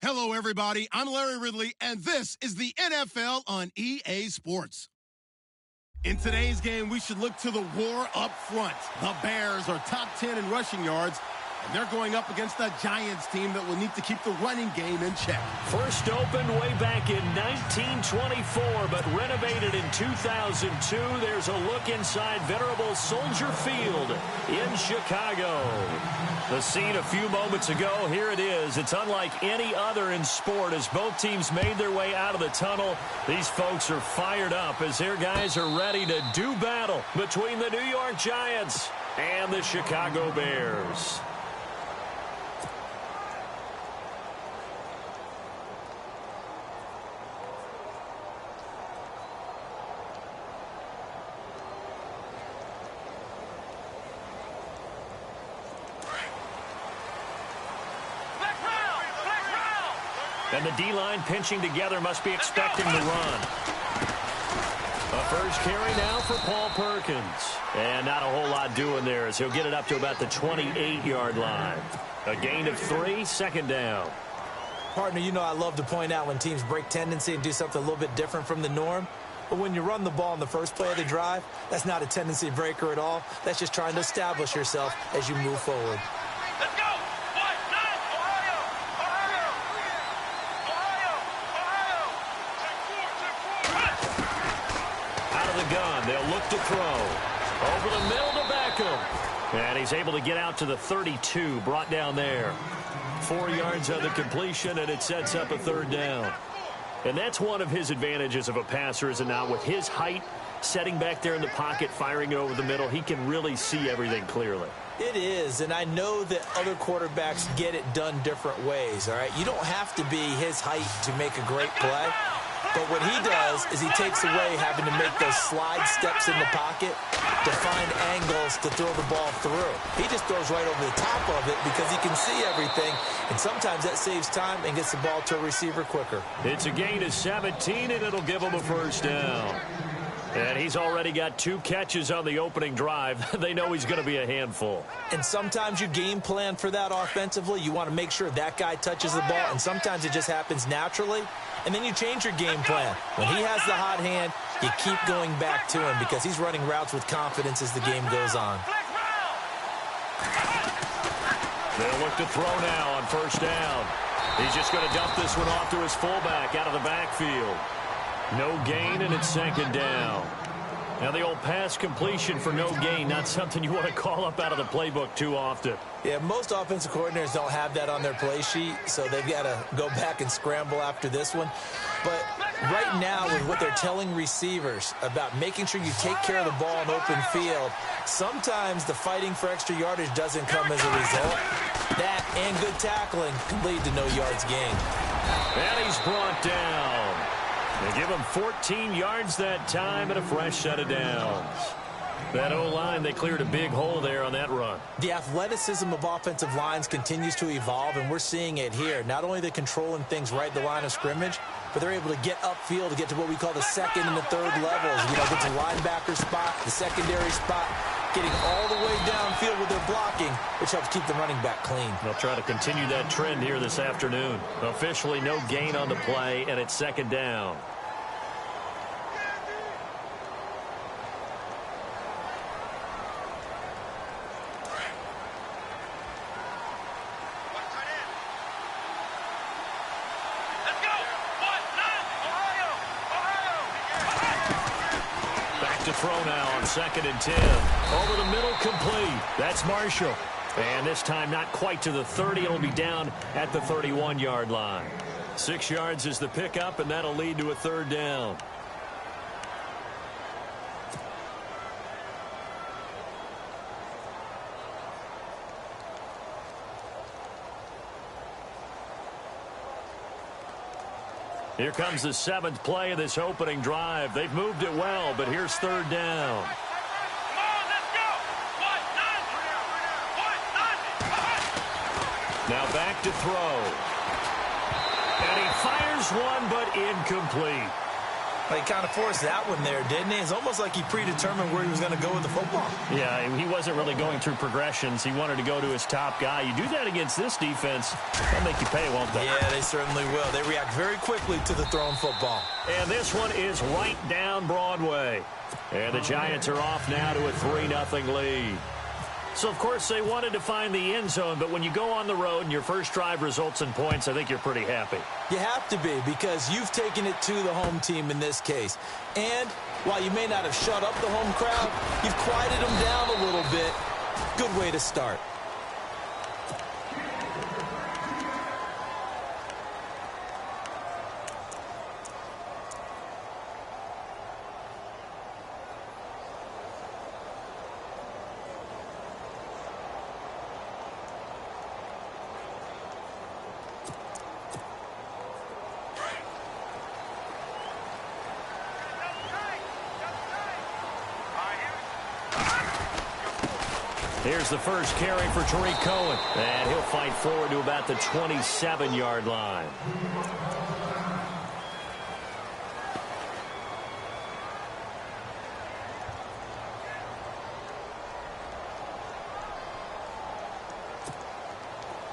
Hello, everybody. I'm Larry Ridley, and this is the NFL on EA Sports. In today's game, we should look to the war up front. The Bears are top 10 in rushing yards, and they're going up against a Giants team that will need to keep the running game in check. First opened way back in 1924, but renovated in 2002. There's a look inside venerable Soldier Field in Chicago. The scene a few moments ago, here it is. It's unlike any other in sport as both teams made their way out of the tunnel. These folks are fired up as their guys are ready to do battle between the New York Giants and the Chicago Bears. And the D-line pinching together must be expecting the run. A first carry now for Paul Perkins. And not a whole lot doing there as he'll get it up to about the 28-yard line. A gain of 3, second down. Partner, you know I love to point out when teams break tendency and do something a little bit different from the norm. But when you run the ball in the first play of the drive, that's not a tendency breaker at all. That's just trying to establish yourself as you move forward. Let's go! Gun. They'll look to throw. Over the middle to Beckham. And he's able to get out to the 32, brought down there. 4 yards on the completion, and it sets up a third down. And that's one of his advantages of a passer, is it not? With his height, setting back there in the pocket, firing it over the middle, he can really see everything clearly. It is, and I know that other quarterbacks get it done different ways, all right? You don't have to be his height to make a great play. But what he does is he takes away having to make those slide steps in the pocket to find angles to throw the ball through. He just throws right over the top of it because he can see everything, and sometimes that saves time and gets the ball to a receiver quicker. It's a gain of 17, and it'll give him a first down. And he's already got 2 catches on the opening drive. They know he's going to be a handful. And sometimes you game plan for that offensively. You want to make sure that guy touches the ball, and sometimes it just happens naturally. And then you change your game plan. When he has the hot hand, you keep going back to him because he's running routes with confidence as the game goes on. They'll look to throw now on first down. He's just going to dump this one off to his fullback out of the backfield. No gain, and it's second down. Now the old pass completion for no gain, not something you want to call up out of the playbook too often. Yeah, most offensive coordinators don't have that on their play sheet, so they've got to go back and scramble after this one. But right now, with what they're telling receivers about making sure you take care of the ball in open field, sometimes the fighting for extra yardage doesn't come as a result. That and good tackling can lead to no yards gained. And he's brought down. They give him 14 yards that time and a fresh set of downs. That O-line, they cleared a big hole there on that run. The athleticism of offensive lines continues to evolve, and we're seeing it here. Not only are they controlling things right at the line of scrimmage, but they're able to get upfield to get to what we call the second and the third levels. You know, get to linebacker spot, the secondary spot, getting all the way downfield with their blocking, which helps keep the running back clean. They'll try to continue that trend here this afternoon. Officially no gain on the play, and it's second down. To throw now on 2nd and 10. Over the middle, complete. That's Marshall. And this time not quite to the 30. It'll be down at the 31-yard line. 6 yards is the pickup, and that'll lead to a third down. Here comes the 7th play of this opening drive. They've moved it well, but here's third down. Come on, let's go! Now back to throw. And he fires one, but incomplete. Well, he kind of forced that one there, didn't he? It's almost like he predetermined where he was going to go with the football. Yeah, he wasn't really going through progressions. He wanted to go to his top guy. You do that against this defense, they'll make you pay, won't they? Yeah, they certainly will. They react very quickly to the thrown football. And this one is right down Broadway. And the Giants are off now to a 3-0 lead. So, of course, they wanted to find the end zone, but when you go on the road and your first drive results in points, I think you're pretty happy. You have to be, because you've taken it to the home team in this case. And while you may not have shut up the home crowd, you've quieted them down a little bit. Good way to start. Here's the first carry for Tariq Cohen. And he'll fight forward to about the 27-yard line.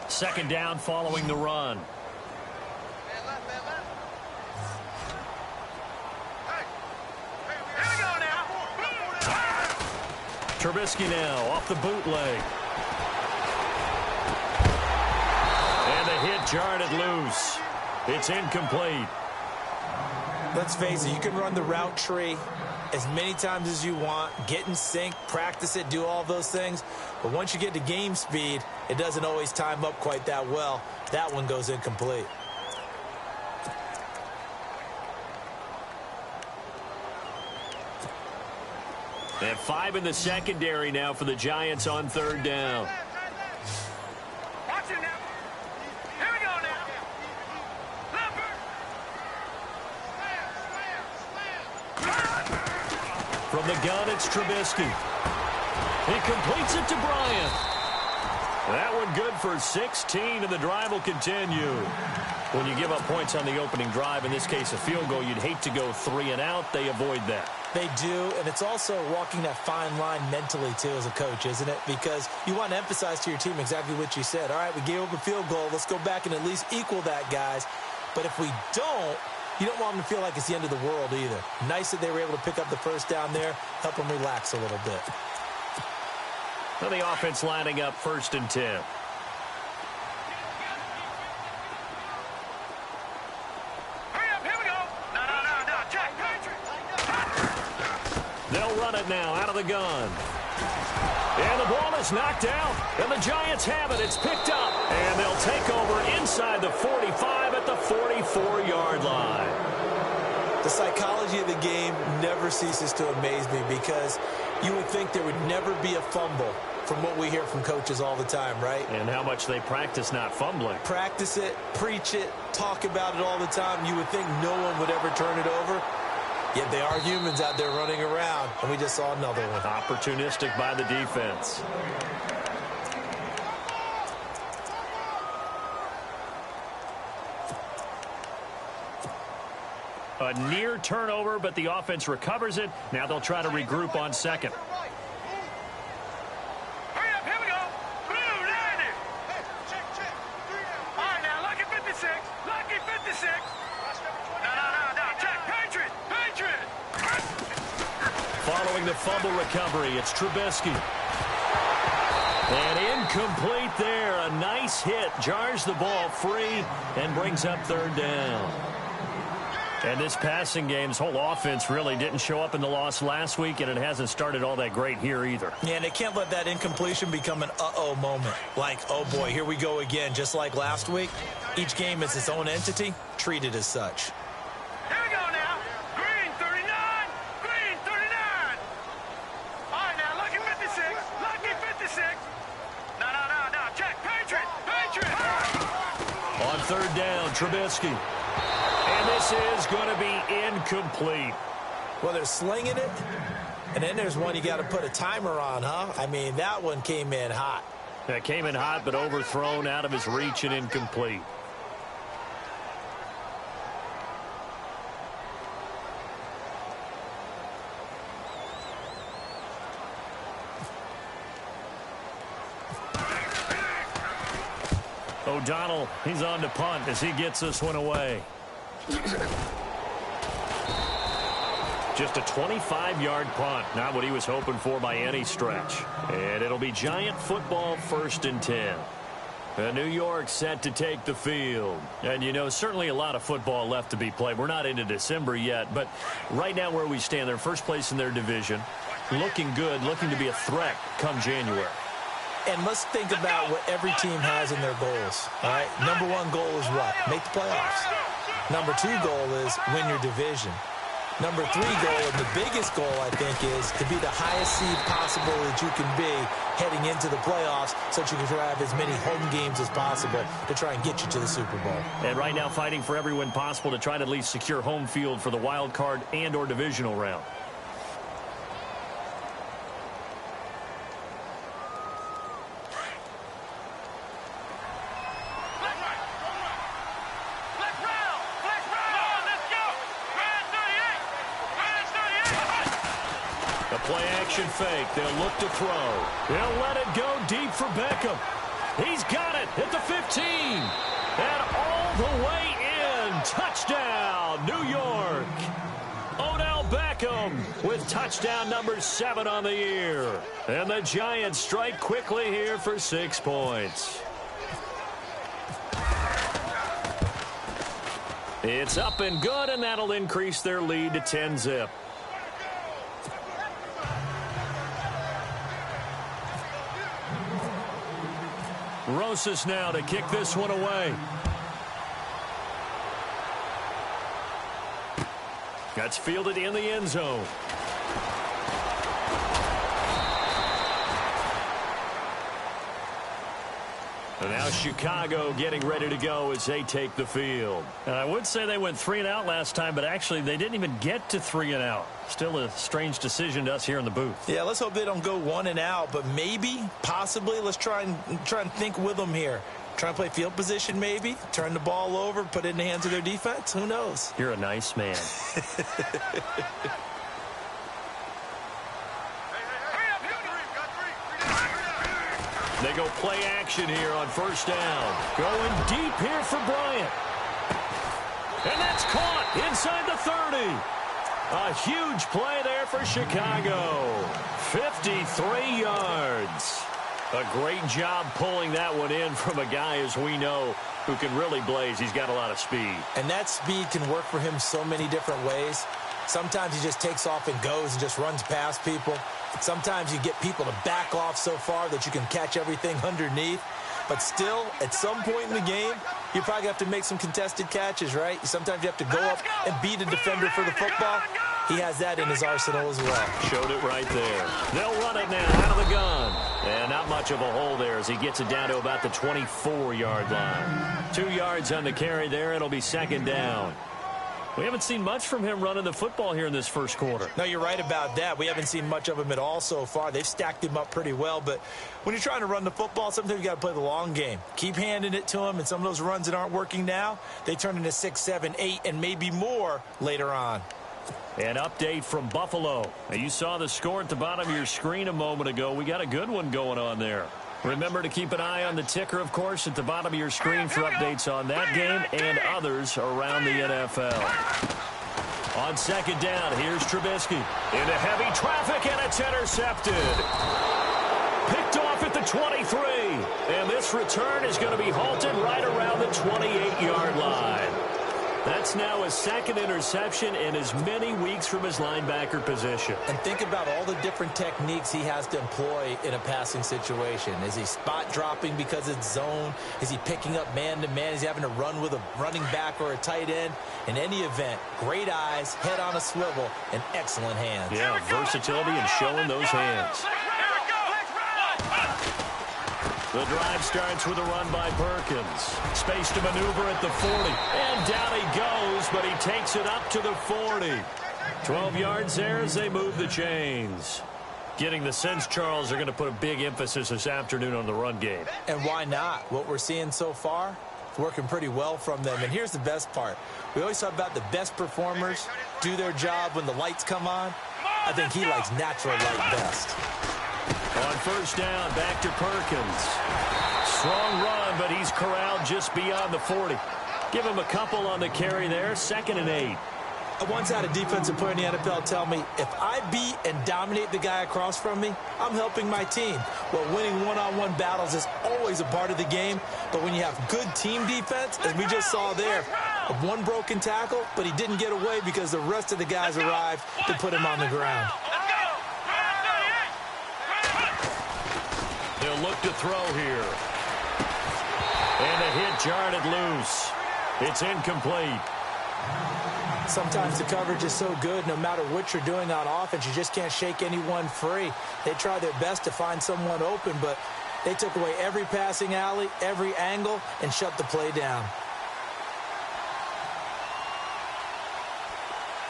Second down following the run. Trubisky now off the bootleg. And the hit jarred it loose. It's incomplete. Let's face it, you can run the route tree as many times as you want, get in sync, practice it, do all those things. But once you get to game speed, it doesn't always time up quite that well. That one goes incomplete. And 5 in the secondary now for the Giants on third down. Watch it now. Here we go now. From the gun, it's Trubisky. He completes it to Bryant. That one good for 16, and the drive will continue. When you give up points on the opening drive, in this case a field goal, you'd hate to go 3 and out. They avoid that. They do, and it's also walking that fine line mentally, too, as a coach, isn't it? Because you want to emphasize to your team exactly what you said. All right, we gave up a field goal. Let's go back and at least equal that, guys. But if we don't, you don't want them to feel like it's the end of the world either. Nice that they were able to pick up the first down there, help them relax a little bit. So the offense lining up 1st and 10. They'll run it now out of the gun. And the ball is knocked out. And the Giants have it. It's picked up. And they'll take over inside the 45 at the 44-yard line. The psychology of the game never ceases to amaze me, because you would think there would never be a fumble from what we hear from coaches all the time, right? And how much they practice not fumbling. Practice it, preach it, talk about it all the time. You would think no one would ever turn it over. Yet they are humans out there running around, and we just saw another one. Opportunistic by the defense. A near turnover, but the offense recovers it. Now they'll try to regroup on second. Hurry up, here we go. Blue, down there. Check. All right, now, lucky 56. Lucky 56. No. Check, Patriot. Following the fumble recovery, it's Trubisky. And incomplete there. A nice hit. Jars the ball free and brings up third down. And this passing game, this whole offense really didn't show up in the loss last week, and it hasn't started all that great here either. Yeah, and they can't let that incompletion become an uh-oh moment. Like, oh boy, here we go again, just like last week. Each game is its own entity, treated as such. Here we go now. Green 39. Green 39. All right, now, lucky 56. Lucky 56. No. Check, Patriot. On third down, Trubisky. And this is going to be incomplete. Well, they're slinging it, and then there's one you got to put a timer on, huh? I mean, that one came in hot. That came in hot, but overthrown, out of his reach, and incomplete. O'Donnell, he's on to punt as he gets this one away. Just a 25-yard punt, not what he was hoping for by any stretch. And it'll be Giant football 1st and 10. New York set to take the field. And, you know, certainly a lot of football left to be played. We're not into December yet, but right now where we stand, they're first place in their division. Looking good, looking to be a threat come January. And let's think about what every team has in their goals. All right, number one goal is what? Make the playoffs. Number two goal is win your division. Number three goal, and the biggest goal, I think, is to be the highest seed possible that you can be heading into the playoffs so that you can have as many home games as possible to try and get you to the Super Bowl. And right now fighting for every win possible to try to at least secure home field for the wild card and or divisional round. Play-action fake. They'll look to throw. They'll let it go deep for Beckham. He's got it at the 15. And all the way in. Touchdown, New York. Odell Beckham with touchdown number 7 on the year. And the Giants strike quickly here for 6 points. It's up and good, and that'll increase their lead to 10-zip. Rosas now to kick this one away. That's fielded in the end zone. And now Chicago getting ready to go as they take the field. And I would say they went 3 and out last time, but actually they didn't even get to 3 and out. Still a strange decision to us here in the booth. Yeah, let's hope they don't go 1 and out, but maybe, possibly, let's try and think with them here. Try and play field position maybe, turn the ball over, put it in the hands of their defense. Who knows? You're a nice man. They go play action here on 1st down. Going deep here for Bryant. And that's caught inside the 30. A huge play there for Chicago. 53 yards. A great job pulling that one in from a guy, as we know, who can really blaze. He's got a lot of speed. And that speed can work for him so many different ways. Sometimes he just takes off and goes and just runs past people. Sometimes you get people to back off so far that you can catch everything underneath. But still, at some point in the game, you probably have to make some contested catches, right? Sometimes you have to go up and beat a defender for the football. He has that in his arsenal as well. Showed it right there. They'll run it now out of the gun. And not much of a hole there as he gets it down to about the 24-yard line. 2 yards on the carry there. It'll be 2nd down. We haven't seen much from him running the football here in this first quarter. No, you're right about that. We haven't seen much of him at all so far. They've stacked him up pretty well, but when you're trying to run the football, sometimes you got to play the long game. Keep handing it to him, and some of those runs that aren't working now, they turn into 6, 7, 8, and maybe more later on. An update from Buffalo. Now, you saw the score at the bottom of your screen a moment ago. We got a good one going on there. Remember to keep an eye on the ticker, of course, at the bottom of your screen for updates on that game and others around the NFL. On 2nd down, here's Trubisky. Into heavy traffic, and it's intercepted. Picked off at the 23. And this return is going to be halted right around the 28-yard line. That's now his 2nd interception in as many weeks from his linebacker position. And think about all the different techniques he has to employ in a passing situation. Is he spot dropping because it's zone? Is he picking up man-to-man? Is he having to run with a running back or a tight end? In any event, great eyes, head on a swivel, and excellent hands. Yeah, versatility and showing those hands. The drive starts with a run by Perkins. Space to maneuver at the 40. And down he goes, but he takes it up to the 40. 12 yards there as they move the chains. Getting the sense, Charles, they're going to put a big emphasis this afternoon on the run game. And why not? What we're seeing so far, it's working pretty well from them. And here's the best part. We always talk about the best performers do their job when the lights come on. I think he likes natural light best. On first down, back to Perkins. Strong run, but he's corralled just beyond the 40. Give him a couple on the carry there. 2nd and 8. I once had a defensive player in the NFL tell me, if I beat and dominate the guy across from me, I'm helping my team. Well, winning one-on-one battles is always a part of the game, but when you have good team defense, as we just saw there, one broken tackle, but he didn't get away because the rest of the guys arrived to put him on the ground. They'll look to throw here. And the hit jarred it loose. It's incomplete. Sometimes the coverage is so good, no matter what you're doing on offense, you just can't shake anyone free. They try their best to find someone open, but they took away every passing alley, every angle, and shut the play down.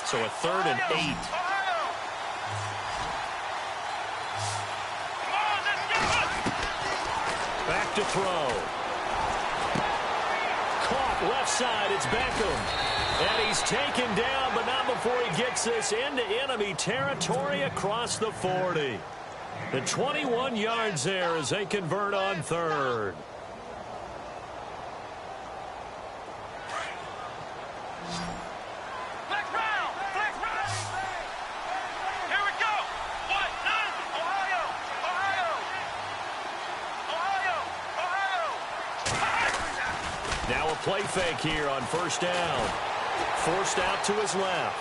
So a 3rd and 8. Back to throw. Caught left side. It's Beckham. And he's taken down, but not before he gets this into enemy territory across the 40. The 21 yards there as they convert on 3rd. Now a play fake here on first down. Forced out to his left.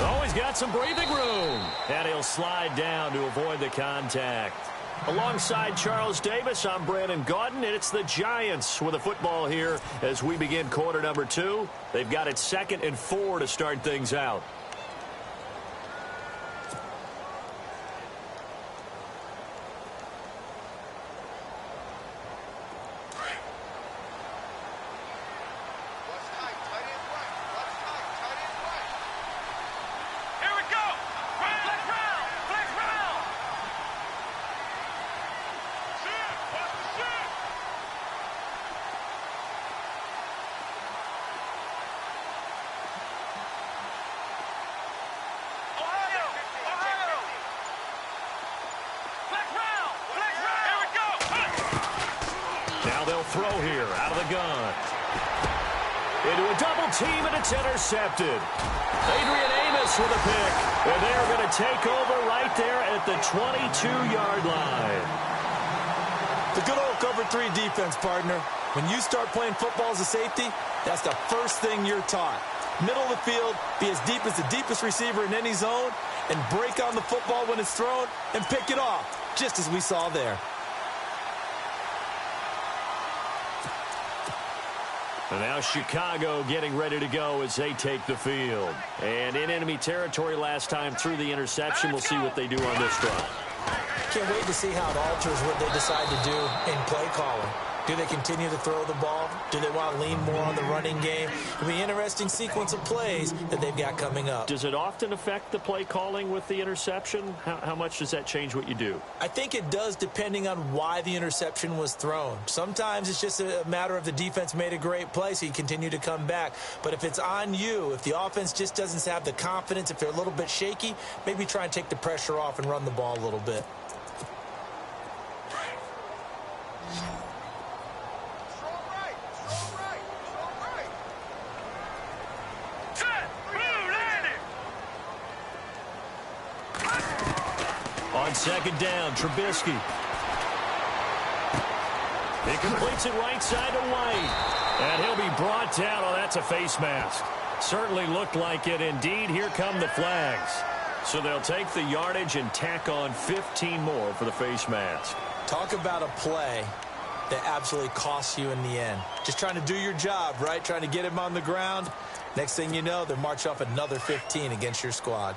Oh, he's got some breathing room. And he'll slide down to avoid the contact. Alongside Charles Davis, I'm Brandon Gaudin, and it's the Giants with the football here as we begin quarter number 2. They've got it 2nd and 4 to start things out. Throw here out of the gun. Into a double team, and it's intercepted. Adrian Amos with a pick. And they're going to take over right there at the 22-yard line. The good old cover 3 defense, partner. When you start playing football as a safety, that's the first thing you're taught. Middle of the field, be as deep as the deepest receiver in any zone, and break on the football when it's thrown and pick it off, just as we saw there. And now Chicago getting ready to go as they take the field. And in enemy territory last time through the interception. We'll see what they do on this drive. Can't wait to see how it alters what they decide to do in play calling. Do they continue to throw the ball? Do they want to lean more on the running game? It'll be an interesting sequence of plays that they've got coming up. Does it often affect the play calling with the interception? How much does that change what you do? I think it does, depending on why the interception was thrown. Sometimes it's just a matter of the defense made a great play, so you continue to come back. But if it's on you, if the offense just doesn't have the confidence, if they're a little bit shaky, maybe try and take the pressure off and run the ball a little bit. On second down, Trubisky. He completes it right side to White. And he'll be brought down. Oh, that's a face mask. Certainly looked like it. Indeed, here come the flags. So they'll take the yardage and tack on 15 more for the face mask. Talk about a play that absolutely costs you in the end. Just trying to do your job, right? Trying to get him on the ground. Next thing you know, they march off another 15 against your squad.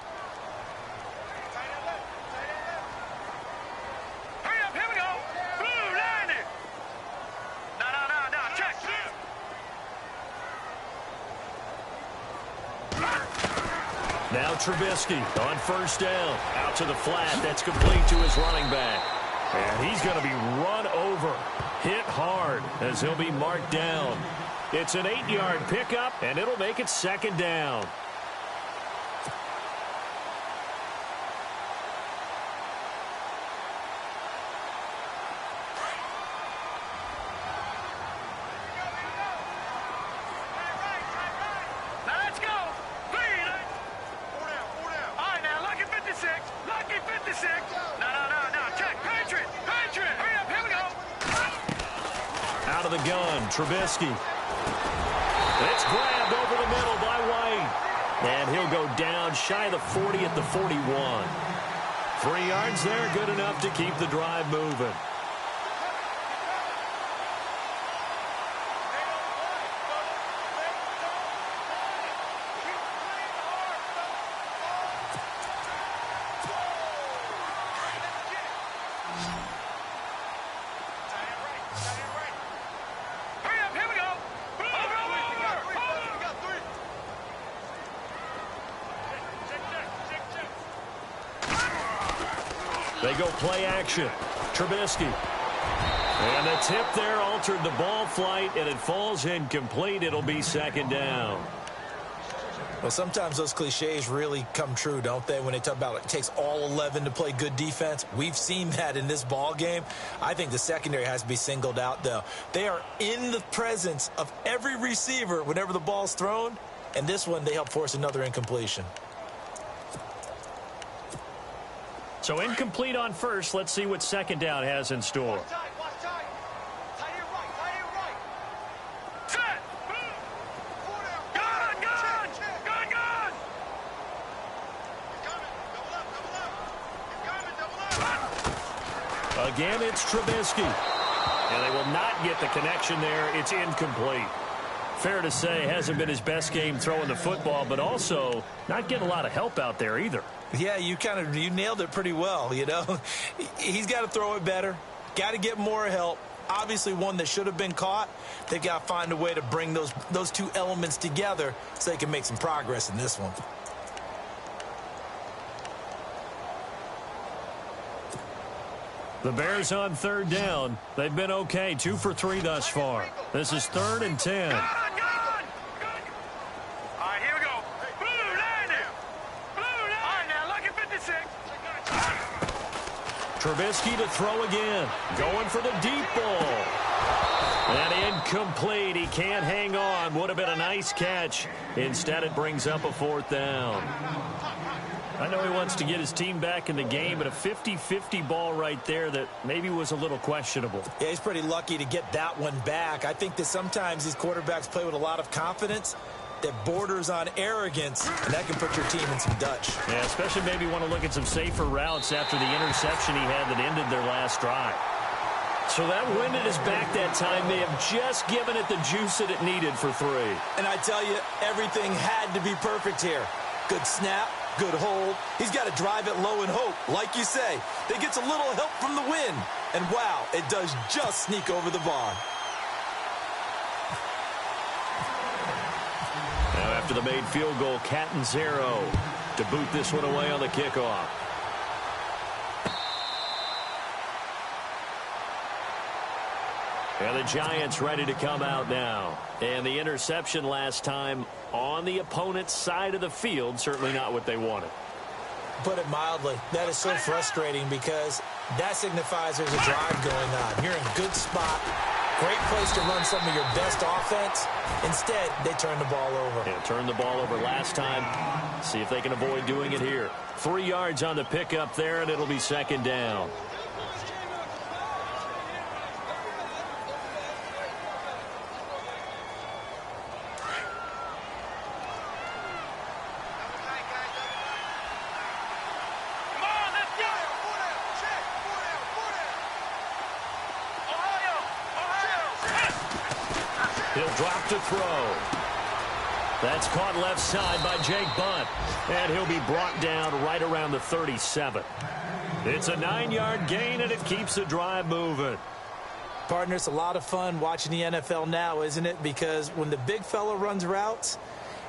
Now Trubisky on first down. Out to the flat. That's complete to his running back. And he's going to be run over. Hit hard as he'll be marked down. It's an 8-yard pickup, and it'll make it second down. the gun. Trubisky. It's grabbed over the middle by White. And he'll go down shy of the 40 at the 41. 3 yards there, good enough to keep the drive moving. They go play action. Trubisky. And the tip there altered the ball flight, and it falls incomplete. It'll be second down. Well, sometimes those cliches really come true, don't they, when they talk about it takes all 11 to play good defense. We've seen that in this ball game. I think the secondary has to be singled out, though. They are in the presence of every receiver whenever the ball's thrown, and this one they help force another incompletion. So incomplete on first. Let's see what second down has in store. Again, it's Trubisky. And they will not get the connection there. It's incomplete. Fair to say, hasn't been his best game throwing the football, but also not getting a lot of help out there either. Yeah, you nailed it pretty well, you know. He's got to throw it better. Got to get more help. Obviously one that should have been caught. They've got to find a way to bring those two elements together so they can make some progress in this one. The Bears on third down. They've been okay, 2 for 3 thus far. This is 3rd and 10. All right, here we go. Blue line now. Blue line. All right, now, look at 56. Trubisky to throw again. Going for the deep ball. And incomplete. He can't hang on. Would have been a nice catch. Instead, it brings up a 4th down. I know he wants to get his team back in the game, but a 50-50 ball right there that maybe was a little questionable. Yeah, he's pretty lucky to get that one back. I think that sometimes these quarterbacks play with a lot of confidence that borders on arrogance, and that can put your team in some Dutch. Yeah, especially maybe want to look at some safer routes after the interception he had that ended their last drive. So that wind at his back that time may have just given it the juice that it needed for 3. And I tell you, everything had to be perfect here. Good snap. Good hold. He's got to drive it low and hope. Like you say, that gets a little help from the wind. And wow, it does just sneak over the bar. Now after the made field goal, Catanzaro to boot this one away on the kickoff. And the Giants ready to come out now. And the interception last time on the opponent's side of the field, certainly not what they wanted. Put it mildly, that is so frustrating because that signifies there's a drive going on. You're in a good spot, great place to run some of your best offense. Instead, they turn the ball over. Yeah, turned the ball over last time. See if they can avoid doing it here. 3 yards on the pickup there, and it'll be second down. He'll drop to throw. That's caught left side by Jake Bunt. And he'll be brought down right around the 37. It's a 9-yard gain, and it keeps the drive moving. Partner, it's a lot of fun watching the NFL now, isn't it? Because when the big fella runs routes,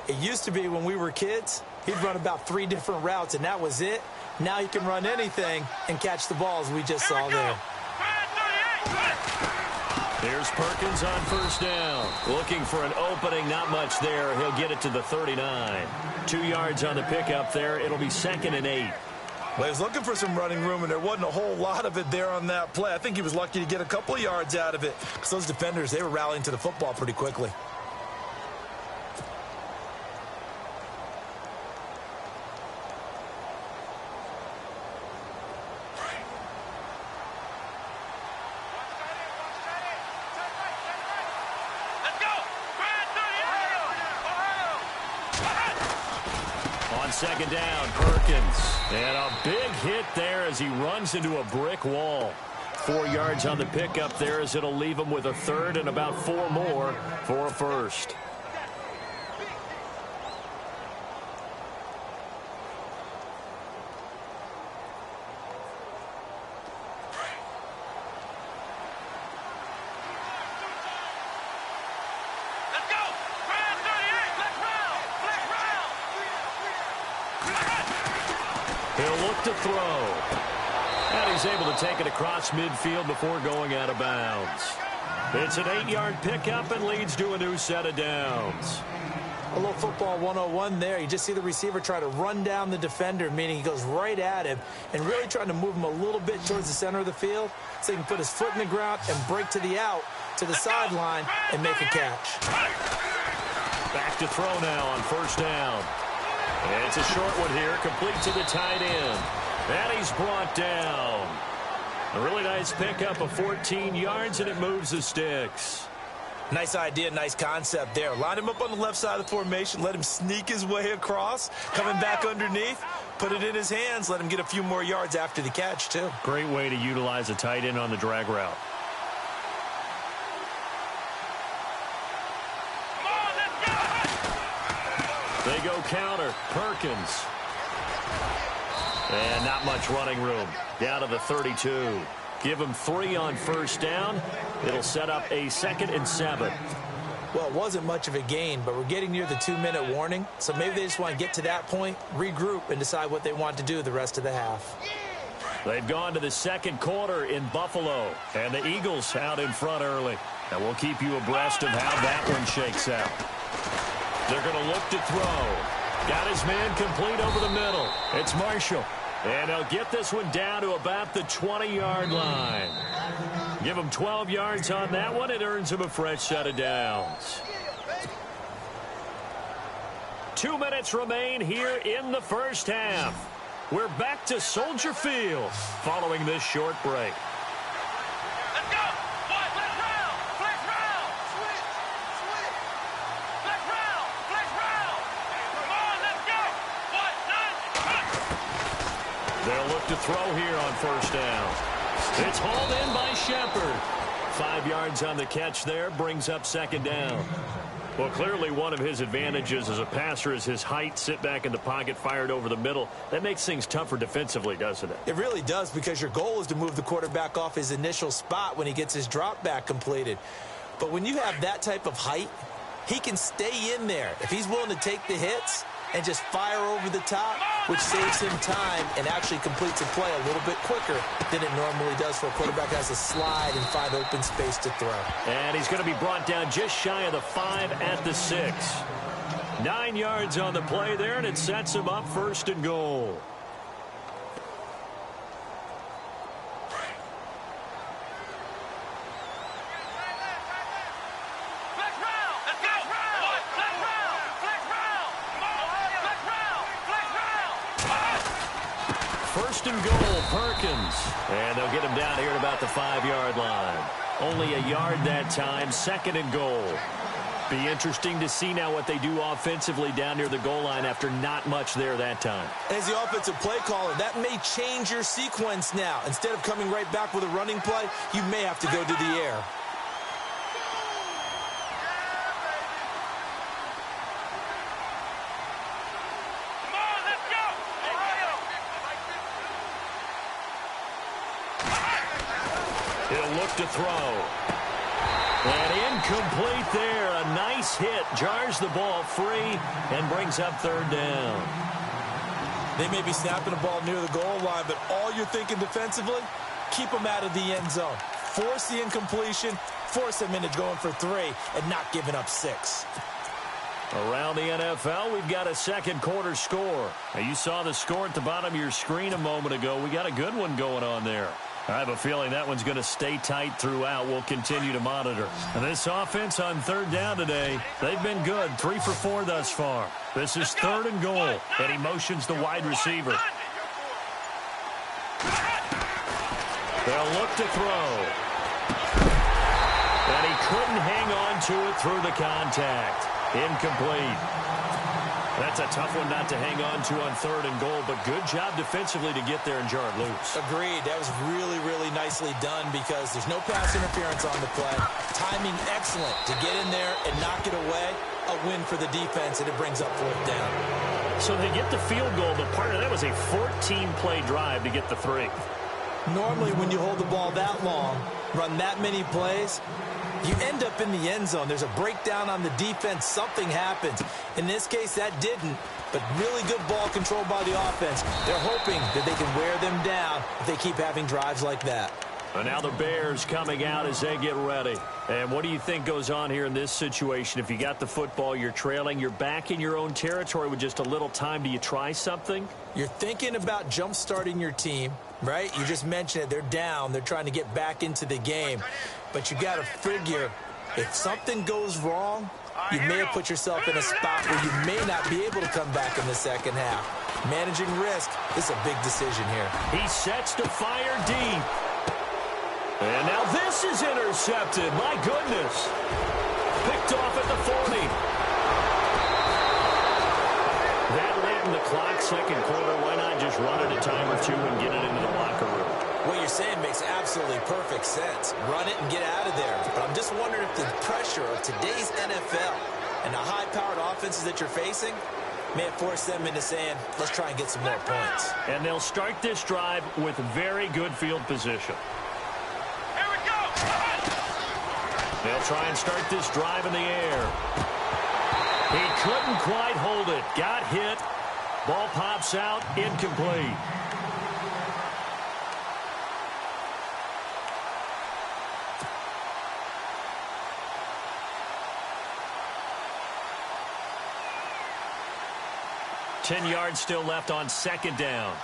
it used to be when we were kids, he'd run about 3 different routes, and that was it. Now he can run anything and catch the balls we just saw there. Here's Perkins on first down. Looking for an opening, not much there. He'll get it to the 39. 2 yards on the pickup there. It'll be 2nd and 8. Well, he was looking for some running room, and there wasn't a whole lot of it there on that play. I think he was lucky to get a couple of yards out of it because those defenders, they were rallying to the football pretty quickly. On second down, Perkins. And a big hit there as he runs into a brick wall. 4 yards on the pickup there as it'll leave him with a third and about 4 more for a first. He'll look to throw. And he's able to take it across midfield before going out of bounds. It's an 8-yard pickup and leads to a new set of downs. A little football 101 there. You just see the receiver try to run down the defender, meaning he goes right at him and really trying to move him a little bit towards the center of the field so he can put his foot in the ground and break to the out, to the sideline, and make a catch. Back to throw now on first down. It's a short one here, complete to the tight end. And he's brought down. A really nice pickup of 14 yards, and it moves the sticks. Nice idea, nice concept there. Line him up on the left side of the formation, let him sneak his way across, coming back underneath, put it in his hands, let him get a few more yards after the catch, too. Great way to utilize a tight end on the drag route. They go counter. Perkins. And not much running room. Down to the 32. Give him 3 on first down. It'll set up a 2nd and 7. Well, it wasn't much of a gain, but we're getting near the 2-minute warning. So maybe they just want to get to that point, regroup, and decide what they want to do the rest of the half. They've gone to the second quarter in Buffalo. And the Eagles out in front early. And we'll keep you abreast of how that one shakes out. They're going to look to throw. Got his man complete over the middle. It's Marshall. And he'll get this one down to about the 20-yard line. Give him 12 yards on that one. It earns him a fresh set of downs. 2 minutes remain here in the first half. We're back to Soldier Field following this short break. They'll look to throw here on first down. It's hauled in by Shepard. 5 yards on the catch there, brings up second down. Well, clearly one of his advantages as a passer is his height. Sit back in the pocket, fired over the middle. That makes things tougher defensively, doesn't it? It really does, because your goal is to move the quarterback off his initial spot when he gets his drop back completed. But when you have that type of height, he can stay in there. If he's willing to take the hits and just fire over the top, which saves him time and actually completes a play a little bit quicker than it normally does for a quarterback that has to slide and find open space to throw. And he's going to be brought down just shy of the 5 at the 6. 9 yards on the play there, and it sets him up first and goal. First and goal, Perkins. And they'll get him down here at about the 5-yard line. Only a yard that time, 2nd and goal. Be interesting to see now what they do offensively down near the goal line after not much there that time. As the offensive play caller, that may change your sequence now. Instead of coming right back with a running play, you may have to go to the air. He'll look to throw. And incomplete there. A nice hit. Jars the ball free and brings up 3rd down. They may be snapping the ball near the goal line, but all you're thinking defensively, keep them out of the end zone. Force the incompletion, force them into going for 3 and not giving up 6. Around the NFL, we've got a second quarter score. Now, you saw the score at the bottom of your screen a moment ago. We got a good one going on there. I have a feeling that one's going to stay tight throughout. We'll continue to monitor. And this offense on 3rd down today, they've been good. 3 for 4 thus far. This is 3rd and goal, and he motions the wide receiver. They'll look to throw. And he couldn't hang on to it through the contact. Incomplete. That's a tough one not to hang on to on 3rd and goal, but good job defensively to get there and jar it loose. Agreed. That was really, really nicely done because there's no pass interference on the play. Timing excellent to get in there and knock it away. A win for the defense, and it brings up 4th down. So they get the field goal, but part of that was a 14-play drive to get the 3. Normally, when you hold the ball that long, run that many plays, you end up in the end zone. There's a breakdown on the defense. Something happens. In this case, that didn't, but really good ball control by the offense. They're hoping that they can wear them down if they keep having drives like that. And now the Bears coming out as they get ready. And what do you think goes on here in this situation? If you got the football, you're trailing, you're back in your own territory with just a little time. Do you try something? You're thinking about jump-starting your team, right? You just mentioned it. They're down. They're trying to get back into the game. But you got to figure, if something goes wrong, you may have put yourself in a spot where you may not be able to come back in the second half. Managing risk is a big decision here. He sets to fire deep. And now this is intercepted. My goodness. Picked off at the 40. That late in the clock, second quarter, why not just run it a time or two and get it into the locker room? What you're saying makes absolutely perfect sense. Run it and get out of there. But I'm just wondering if the pressure of today's NFL and the high-powered offenses that you're facing may have forced them into saying, let's try and get some more points. And they'll start this drive with very good field position. Here we go! They'll try and start this drive in the air. He couldn't quite hold it. Got hit. Ball pops out. Incomplete. Ten yards still left on second down.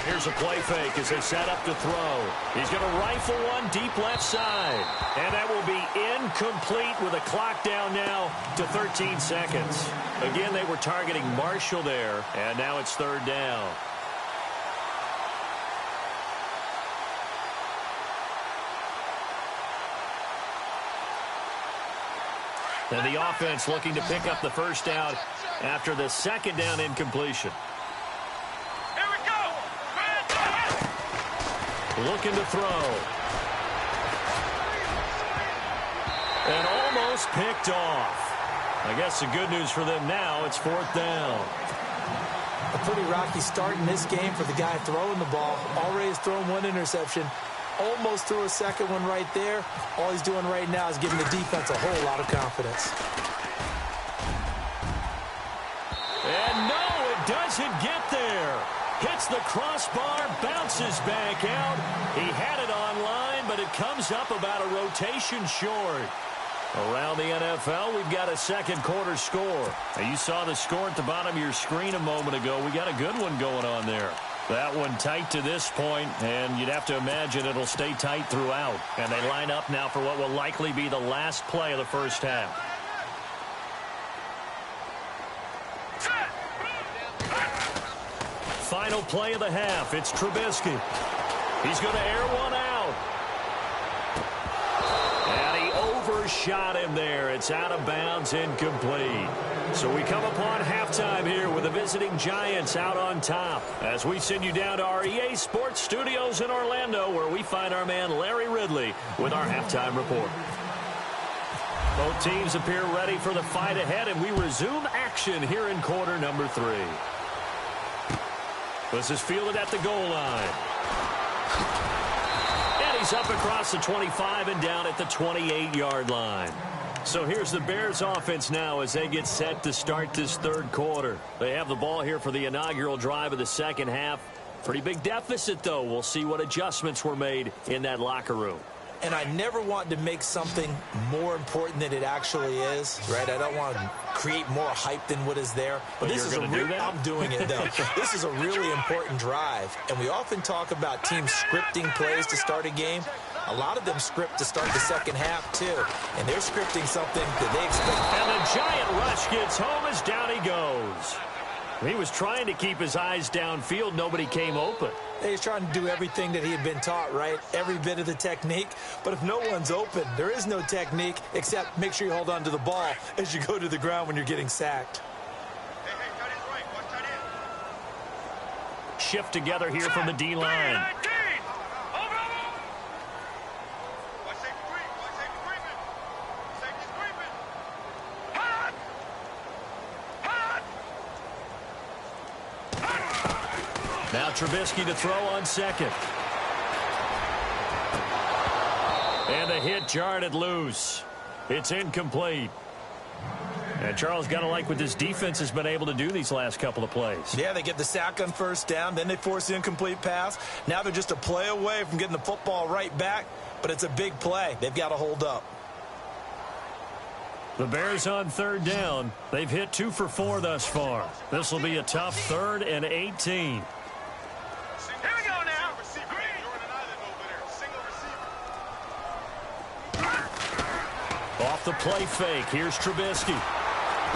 Here's a play fake as they set up to throw. He's going to rifle one deep left side. And that will be incomplete with a clock down now to 13 seconds. Again, they were targeting Marshall there, and now it's 3rd down. And the offense looking to pick up the first down after the second down incompletion. Here we go! Looking to throw. And almost picked off. I guess the good news for them now, it's 4th down. A pretty rocky start in this game for the guy throwing the ball. Already has thrown one interception. Almost threw a second one right there. All he's doing right now is giving the defense a whole lot of confidence. And no, it doesn't get there. Hits the crossbar, bounces back out. He had it online, but it comes up about a rotation short. Around the NFL, we've got a second quarter score. Now, you saw the score at the bottom of your screen a moment ago. We got a good one going on there. That one tight to this point, and you'd have to imagine it'll stay tight throughout. And they line up now for what will likely be the last play of the first half. Final play of the half. It's Trubisky. He's going to air one out. And he overshot him there. It's out of bounds, incomplete. So we come upon halftime here with the visiting Giants out on top as we send you down to our EA Sports Studios in Orlando, where we find our man Larry Ridley with our halftime report. Both teams appear ready for the fight ahead, and we resume action here in quarter number 3. This is fielded at the goal line. And he's up across the 25 and down at the 28-yard line. So here's the Bears offense now as they get set to start this third quarter. They have the ball here for the inaugural drive of the second half. Pretty big deficit, though. We'll see what adjustments were made in that locker room. And I never want to make something more important than it actually is, right? I don't want to create more hype than what is there. But this is a real, I'm doing it, though. This is a really important drive. And we often talk about teams scripting plays to start a game. A lot of them script to start the second half, too. And they're scripting something that they expect. And the giant rush gets home as down he goes. He was trying to keep his eyes downfield. Nobody came open. He's trying to do everything that he had been taught, right? Every bit of the technique. But if no one's open, there is no technique except make sure you hold on to the ball as you go to the ground when you're getting sacked. Shift together here from the D-line. Now Trubisky to throw on second. And the hit jarred it loose. It's incomplete. And Charles, got to like what this defense has been able to do these last couple of plays. Yeah, they get the sack on first down, then they force the incomplete pass. Now they're just a play away from getting the football right back, but it's a big play. They've got to hold up. The Bears on third down. They've hit 2 for 4 thus far. This will be a tough 3rd and 18. Off the play fake, here's Trubisky.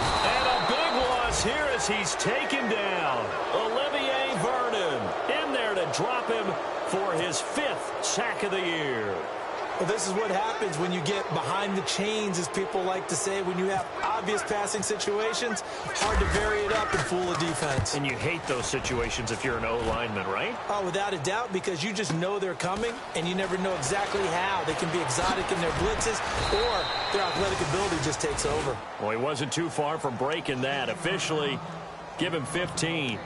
And a big loss here as he's taken down. Olivier Vernon in there to drop him for his 5th sack of the year. Well, this is what happens when you get behind the chains, as people like to say. When you have obvious passing situations, hard to vary it up and fool a defense. And you hate those situations if you're an O-lineman, right? Oh, without a doubt, because you just know they're coming, and you never know exactly how. They can be exotic in their blitzes, or their athletic ability just takes over. Well, he wasn't too far from breaking that. Officially, give him 15.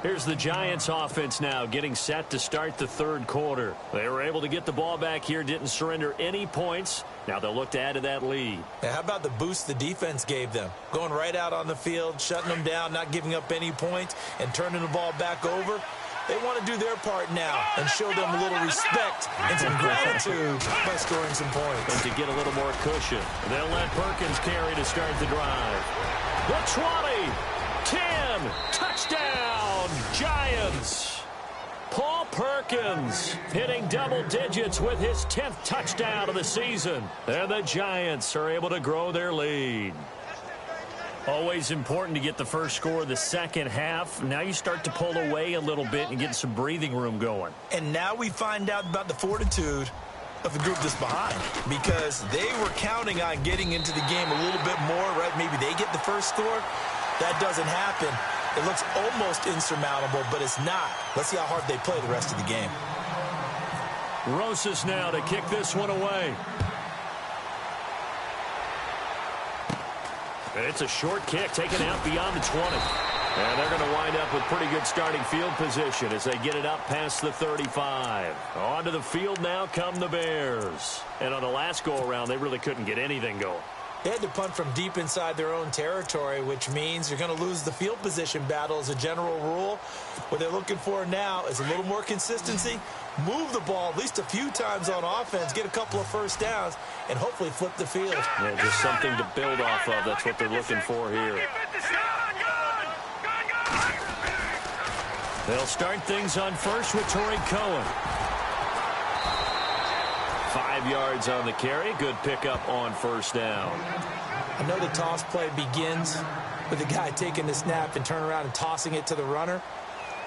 Here's the Giants offense now getting set to start the 3rd quarter. They were able to get the ball back here, didn't surrender any points. Now they'll look to add to that lead. Now, how about the boost the defense gave them? Going right out on the field, shutting them down, not giving up any points, and turning the ball back over. They want to do their part now and show them a little respect and some gratitude by scoring some points. And to get a little more cushion, they'll let Perkins carry to start the drive. The 20, 10, touchdown, Giants. Paul Perkins hitting double digits with his 10th touchdown of the season. And the Giants are able to grow their lead. Always important to get the first score of the second half. Now you start to pull away a little bit and get some breathing room going. And now we find out about the fortitude of the group that's behind, because they were counting on getting into the game a little bit more, right? Maybe they get the first score. That doesn't happen. It looks almost insurmountable, but it's not. Let's see how hard they play the rest of the game. Rosas now to kick this one away. It's a short kick taken out beyond the 20. And they're going to wind up with pretty good starting field position as they get it up past the 35. Onto the field now come the Bears. And on the last go-around, they really couldn't get anything going. They had to punt from deep inside their own territory, which means you're going to lose the field position battle as a general rule. What they're looking for now is a little more consistency, move the ball at least a few times on offense, get a couple of first downs, and hopefully flip the field. Yeah, just something to build off of. That's what they're looking for here. They'll start things on first with Torrey Cohen. 5 yards on the carry. Good pickup on first down. I know the toss play begins with the guy taking the snap and turn around and tossing it to the runner.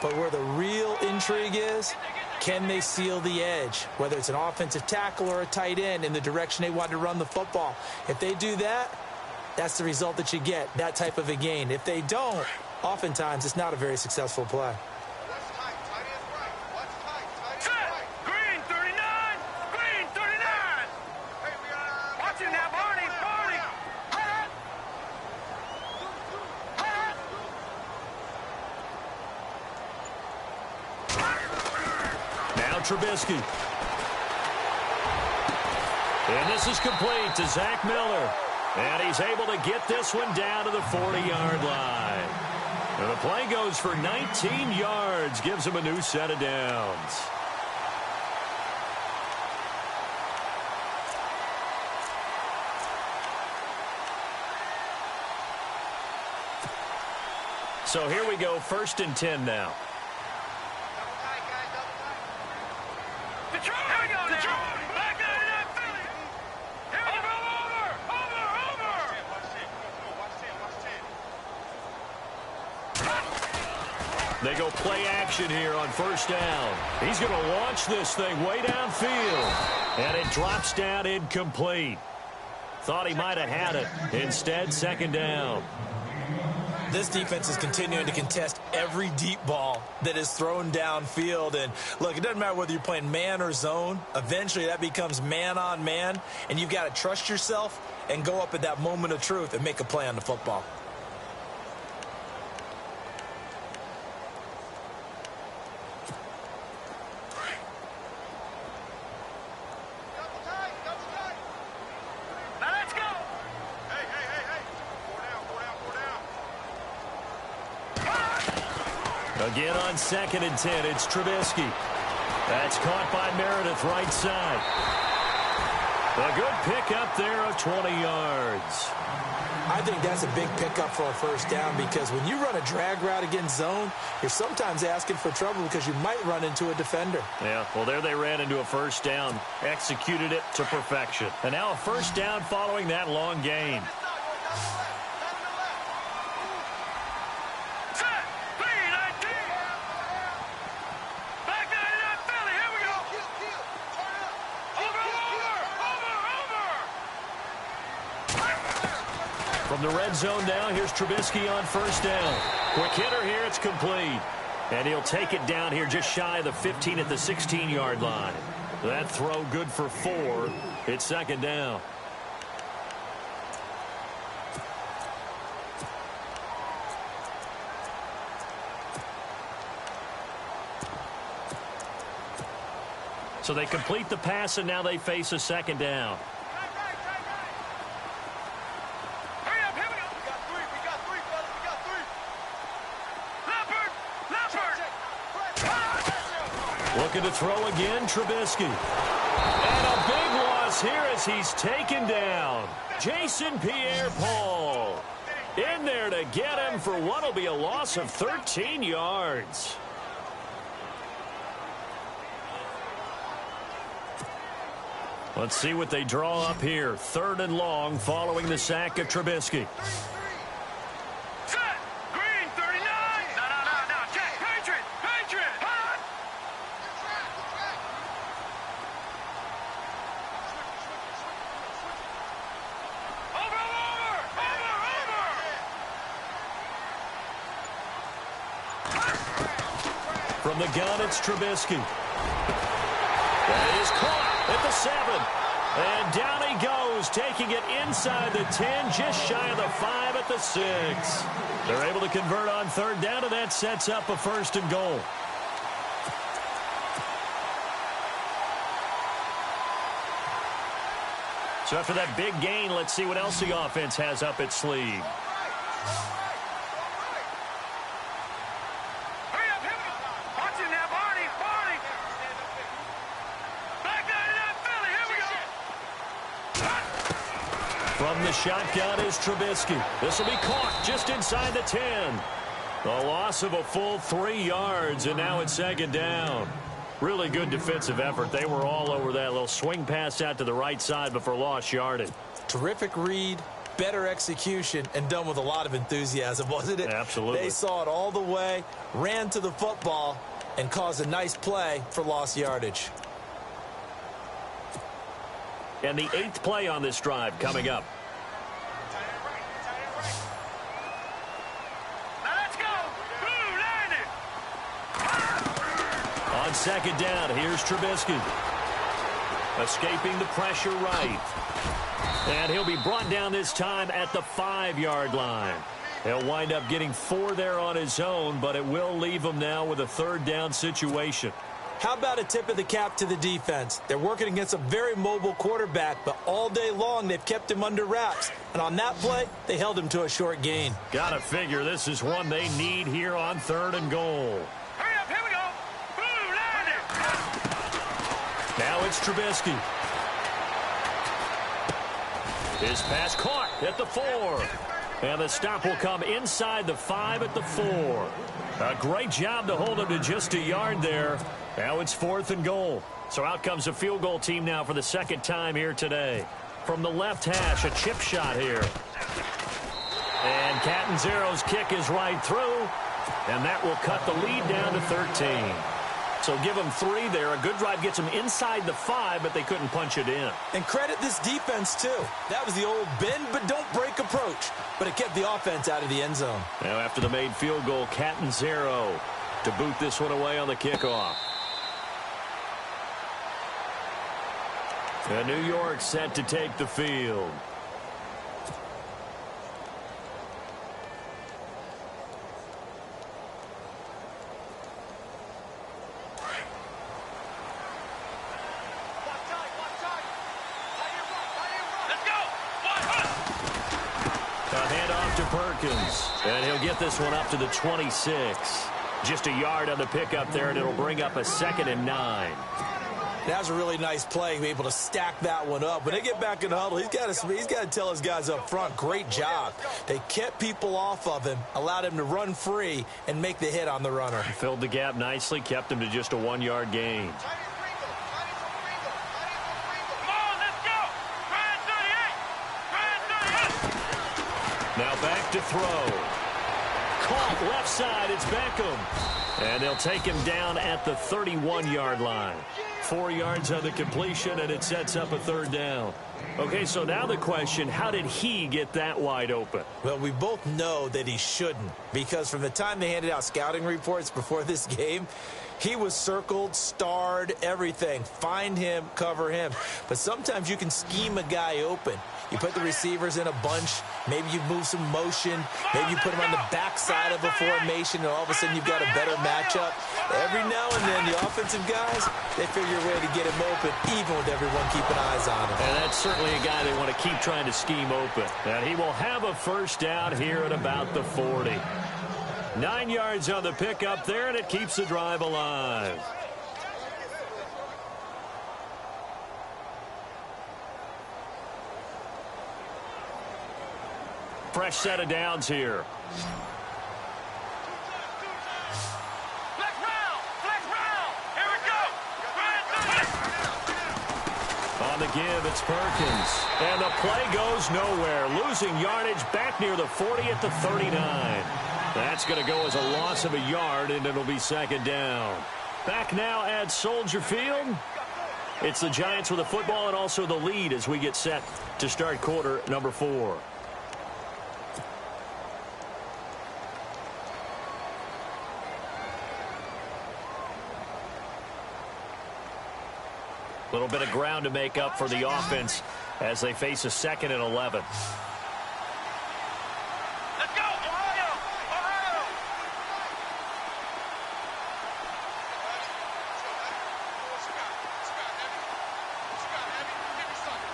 But where the real intrigue is, can they seal the edge? Whether it's an offensive tackle or a tight end in the direction they want to run the football. If they do that, that's the result that you get, that type of a gain. If they don't, oftentimes it's not a very successful play. Trubisky. And this is complete to Zach Miller. And he's able to get this one down to the 40-yard line. And the play goes for 19 yards, gives him a new set of downs. So here we go, 1st and 10 now. They go play action here on first down. He's going to launch this thing way downfield. And it drops down incomplete. Thought he might have had it. Instead, second down. This defense is continuing to contest every deep ball that is thrown downfield. And, look, it doesn't matter whether you're playing man or zone. Eventually, that becomes man-on-man. And you've got to trust yourself and go up at that moment of truth and make a play on the football. Again on 2nd and 10, it's Trubisky. That's caught by Meredith, right side. A good pickup there of 20 yards. I think that's a big pickup for a first down because when you run a drag route against zone, you're sometimes asking for trouble because you might run into a defender. Yeah, well, there they ran into a first down, executed it to perfection. And now a first down following that long gain. From the red zone now, here's Trubisky on first down. Quick hitter here, it's complete. And he'll take it down here just shy of the 15 at the 16-yard line. That throw good for 4. It's second down. So they complete the pass, and now they face a second down. Looking to throw again, Trubisky. And a big loss here as he's taken down. Jason Pierre-Paul in there to get him for what will be a loss of 13 yards. Let's see what they draw up here. 3rd and long following the sack of Trubisky. From the gun, it's Trubisky. That is caught at the 7. And down he goes, taking it inside the 10, just shy of the 5 at the 6. They're able to convert on 3rd down, and that sets up a 1st and goal. So after that big gain, let's see what else the offense has up its sleeve. From the shotgun is Trubisky. This will be caught just inside the 10. The loss of a full 3 yards, and now it's second down. Really good defensive effort. They were all over that little swing pass out to the right side before lost yardage. Terrific read, better execution, and done with a lot of enthusiasm, wasn't it? Absolutely. They saw it all the way, ran to the football, and caused a nice play for lost yardage. And the 8th play on this drive coming up. On second down, here's Trubisky. Escaping the pressure right. And he'll be brought down this time at the 5-yard line. He'll wind up getting 4 there on his own, but it will leave him now with a 3rd down situation. How about a tip of the cap to the defense? They're working against a very mobile quarterback, but all day long they've kept him under wraps. And on that play, they held him to a short gain. Gotta figure this is one they need here on 3rd and goal. Hurry up, here we go. Blue, line it. Now it's Trubisky. His pass caught at the 4. And the stop will come inside the 5 at the 4. A great job to hold him to just a yard there. Now it's 4th and goal. So out comes a field goal team now for the 2nd time here today. From the left hash, a chip shot here. And Catanzero's kick is right through. And that will cut the lead down to 13. So give them 3 there. A good drive gets them inside the 5, but they couldn't punch it in. And credit this defense, too. That was the old bend but don't break approach. But it kept the offense out of the end zone. Now after the made field goal, Catanzaro to boot this one away on the kickoff. And New York set to take the field. Perkins, and he'll get this one up to the 26. Just a yard on the pickup there, and it'll bring up a 2nd and 9. That was a really nice play, to be able to stack that one up. When they get back in the huddle, he's got to tell his guys up front, great job. They kept people off of him, allowed him to run free, and make the hit on the runner. Filled the gap nicely, kept him to just a 1-yard gain. Now back to throw. Caught left side, it's Beckham. And they'll take him down at the 31-yard line. 4 yards on the completion, and it sets up a 3rd down. Okay, so now the question, how did he get that wide open? Well, we both know that he shouldn't, because from the time they handed out scouting reports before this game, he was circled, starred, everything. Find him, cover him. But sometimes you can scheme a guy open. You put the receivers in a bunch. Maybe you move some motion. Maybe you put them on the backside of a formation, and all of a sudden you've got a better matchup. Every now and then, the offensive guys, they figure a way to get him open, even with everyone keeping eyes on him. And that's certainly a guy they want to keep trying to scheme open. And he will have a 1st down here at about the 40. 9 yards on the pickup there, and it keeps the drive alive. Fresh set of downs here. Flex round! Here we go! On the give, it's Perkins. And the play goes nowhere. Losing yardage back near the 40 at the 39. That's going to go as a loss of a yard, and it'll be 2nd down. Back now at Soldier Field. It's the Giants with the football and also the lead as we get set to start quarter number 4. A little bit of ground to make up for the offense as they face a 2nd and 11. Let's go! Ohio! Ohio!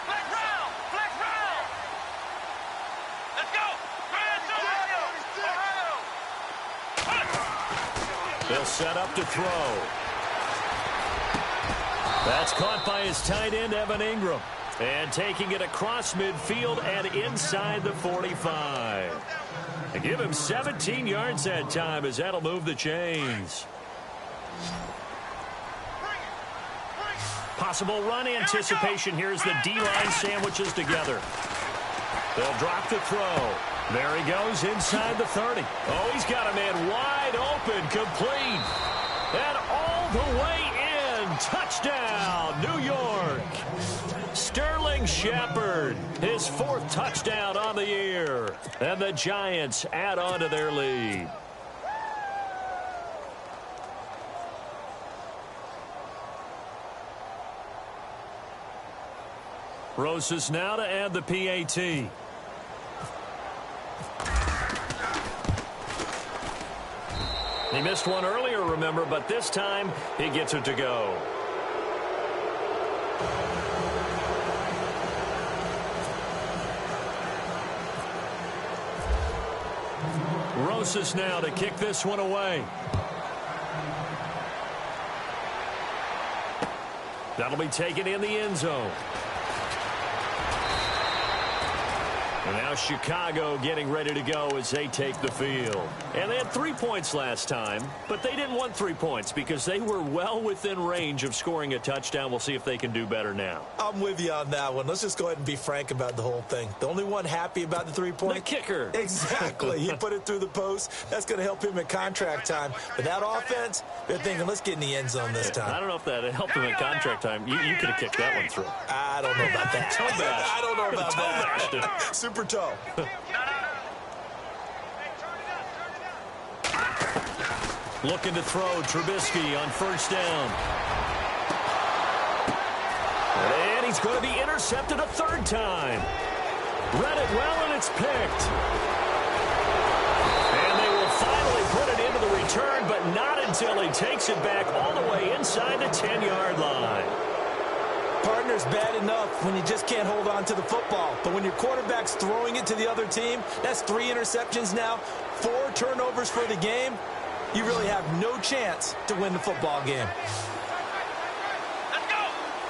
Flex round! Let's go! Ohio! They'll set up to throw. That's caught by his tight end, Evan Ingram. And taking it across midfield and inside the 45. They give him 17 yards that time as that'll move the chains. Possible run anticipation here as the D-line sandwiches together. They'll drop the throw. There he goes inside the 30. Oh, he's got a man wide open, complete. And all the way in. Touchdown, New York. Sterling Shepard, his 4th touchdown on the year. And the Giants add on to their lead. Rosas now to add the PAT. He missed one earlier, remember, but this time he gets it to go. Rosas now to kick this one away. That'll be taken in the end zone. And now Chicago getting ready to go as they take the field. And they had 3 points last time, but they didn't want 3 points because they were well within range of scoring a touchdown. We'll see if they can do better now. I'm with you on that one. Let's just go ahead and be frank about the whole thing. The only one happy about the 3-point? The kicker. Exactly. He put it through the post. That's going to help him in contract time. But that offense, they're thinking, let's get in the end zone this time. I don't know if that helped him in contract time. You could have kicked that one through. I don't know about that. Toe bash. I don't know about Toe bashed it. that. Super toe. Looking to throw Trubisky on first down. And he's going to be intercepted a third time. Read it well, and it's picked. And they will finally put it into the return, but not until he takes it back all the way inside the 10-yard line. Partner's bad enough when you just can't hold on to the football. But when your quarterback's throwing it to the other team, that's 3 interceptions now, 4 turnovers for the game. You really have no chance to win the football game. Let's go.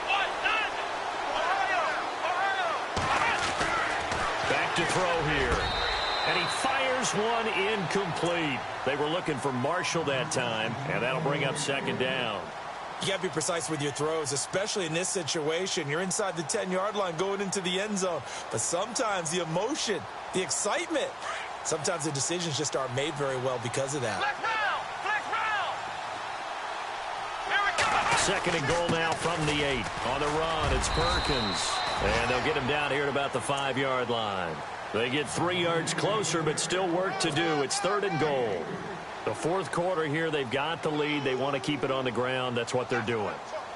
1-9. Back to throw here. And he fires one incomplete. They were looking for Marshall that time, and that'll bring up second down. You got to be precise with your throws, especially in this situation. You're inside the 10-yard line going into the end zone. But sometimes the emotion, the excitement, sometimes the decisions just aren't made very well because of that. Flex round. Flex round. Here we go. Second and goal now from the 8. On the run, it's Perkins. And they'll get him down here at about the 5-yard line. They get 3 yards closer, but still work to do. It's third and goal. The fourth quarter here, they've got the lead. They want to keep it on the ground. That's what they're doing.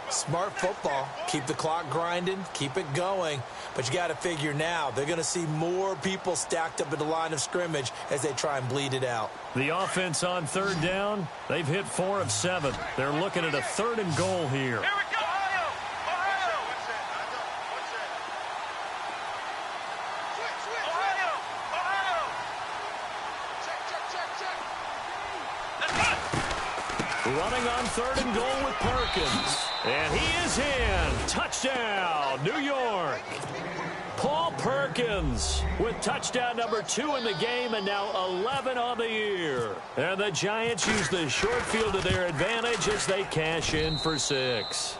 Smart football. Keep the clock grinding. Keep it going. But you got to figure now, they're going to see more people stacked up at the line of scrimmage as they try and bleed it out. The offense on third down, they've hit 4 of 7. They're looking at a third and goal here. Here we go. Ohio. Running on third and goal with Perkins. And he is in. Touchdown, New York. Paul Perkins with touchdown number 2 in the game and now 11 on the year. And the Giants use the short field to their advantage as they cash in for 6.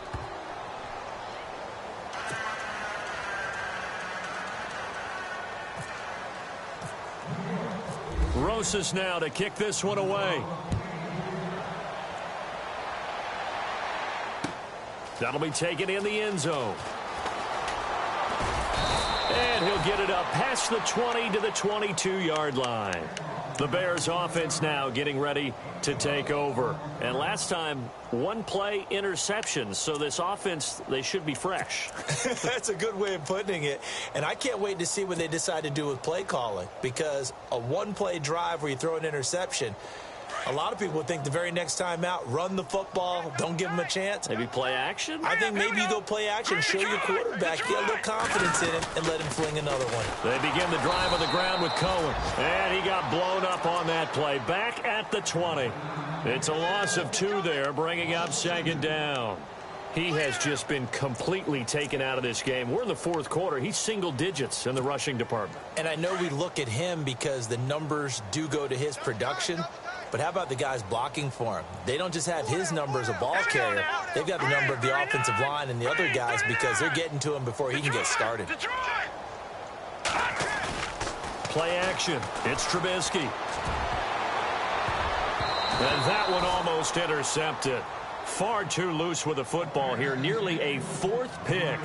Rosas now to kick this one away. That'll be taken in the end zone. And he'll get it up past the 20 to the 22-yard line. The Bears offense now getting ready to take over. And last time, 1-play interception. So this offense, they should be fresh. That's a good way of putting it. And I can't wait to see what they decide to do with play calling. Because a 1-play drive where you throw an interception, a lot of people would think the very next time out, run the football, don't give them a chance. Maybe play action? I think maybe you go play action, show your quarterback, get a little confidence in him, and let him fling another one. They begin the drive on the ground with Cohen. And he got blown up on that play. Back at the 20. It's a loss of 2 there, bringing up second down. He has just been completely taken out of this game. We're in the fourth quarter. He's single digits in the rushing department. And I know we look at him because the numbers do go to his production. But how about the guys blocking for him? They don't just have his number as a ball carrier. They've got the number of the offensive line and the other guys because they're getting to him before he can get started. Play action. It's Trubisky. And that one almost intercepted. Far too loose with the football here. Nearly a 4th pick.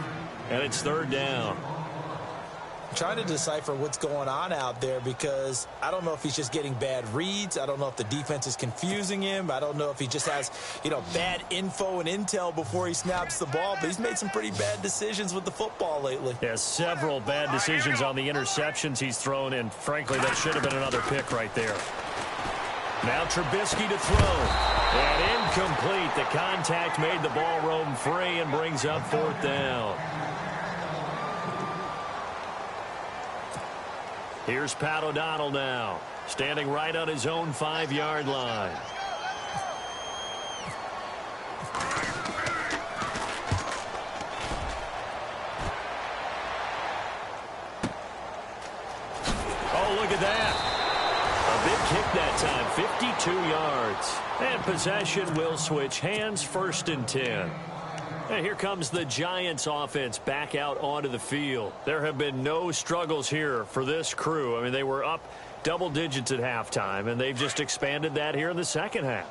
And it's third down. Trying to decipher what's going on out there because I don't know if he's just getting bad reads. I don't know if the defense is confusing him. I don't know if he just has, bad info and intel before he snaps the ball. But he's made some pretty bad decisions with the football lately. Yeah, several bad decisions on the interceptions he's thrown, and frankly, that should have been another pick right there. Now Trubisky to throw. And incomplete. The contact made the ball roam free and brings up 4th down. Here's Pat O'Donnell now, standing right on his own 5-yard line. at that. A big kick that time, 52 yards. And possession will switch hands, 1st and 10. And here comes the Giants offense back out onto the field. There have been no struggles here for this crew. I mean, they were up double digits at halftime, and they've just expanded that here in the second half.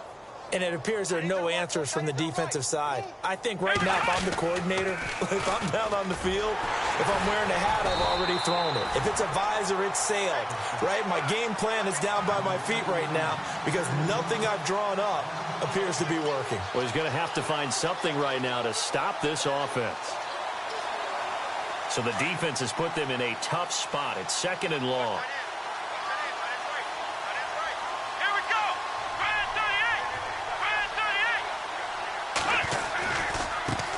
And it appears there are no answers from the defensive side. I think right now, if I'm the coordinator, if I'm down on the field, if I'm wearing a hat, I've already thrown it. If it's a visor, it's sailed, right? My game plan is down by my feet right now because nothing I've drawn up appears to be working. Well, he's going to have to find something right now to stop this offense. So the defense has put them in a tough spot. It's 2nd and long.